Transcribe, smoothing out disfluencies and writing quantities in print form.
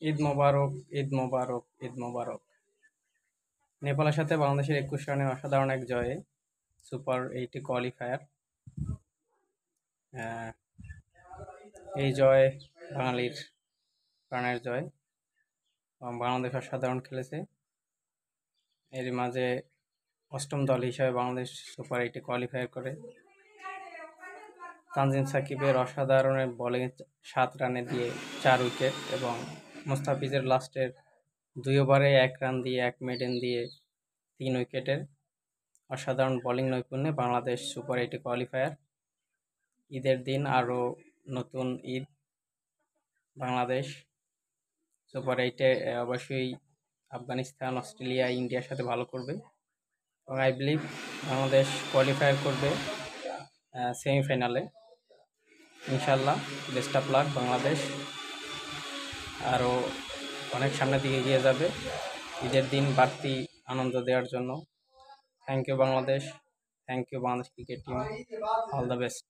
ঈদ মোবারক, ঈদ মোবারক, ঈদ মোবারক। নেপালের সাথে বাংলাদেশের ২১ রানের অসাধারণ এক জয়ে সুপার ৮ কোয়ালিফায়ার। এই জয় বাঙালির প্রাণের জয় এবং বাংলাদেশ অসাধারণ খেলেছে। এরই মাঝে অষ্টম দল হিসাবে বাংলাদেশ সুপার ৮ কোয়ালিফায়ার করে। তানজিম সাকিবের অসাধারণ বোলিংয়ে ৭ রানে দিয়ে ৪ উইকেট এবং মুস্তাফিজের লাস্টের ২ ওভারে ১ রান দিয়ে ১ মেডেন দিয়ে ৩ উইকেটের অসাধারণ বোলিং নৈপুণ্যে বাংলাদেশ সুপার ৮ কোয়ালিফায়ার। ঈদের দিন আরও নতুন ঈদ। বাংলাদেশ সুপার ৮-এ অবশ্যই আফগানিস্তান, অস্ট্রেলিয়া, ইন্ডিয়ার সাথে ভালো করবে এবং আই বিলিভ বাংলাদেশ কোয়ালিফায়ার করবে সেমিফাইনালে। ইনশাল্লাহ, বেস্ট অফ লাক। বাংলাদেশ আরও অনেক সামনের দিকে এগিয়ে যাবে ঈদের দিন বাড়তি আনন্দ দেওয়ার জন্য। Thank you Bangladesh, thank you Bangladesh cricket team, all the best.